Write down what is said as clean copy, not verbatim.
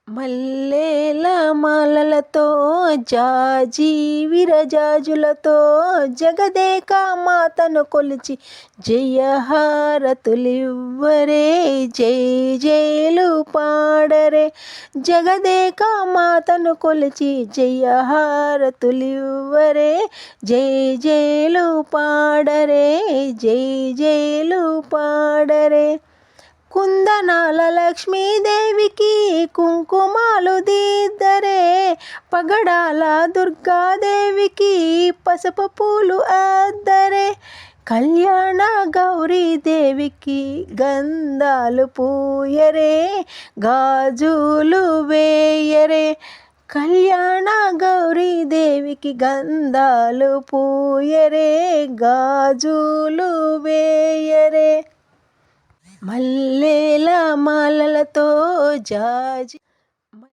మల్లెల మాలలతో జాజి విరజాజులతో జగదేక మాతను కొలిచి జయహారతులివ్వరే, జై జయలు పాడరే. జగదేక మాతను కొలిచి జయహారతులివ్వరే, జై జయలు పాడరే, జై జయలు పాడరే. కుందనాల లక్ష్మీదేవికి కుంకుమాలు దిద్దరే, పగడాల దుర్గాదేవికి పసుపు పూలు అద్దరే. కళ్యాణ గౌరీదేవికి గంధాలు పూయరే, గాజులు వేయరే. కళ్యాణ గౌరీదేవికి గంధాలు పూయరే, గాజులు వేయరే. మల్లెల మాలలతో జాజి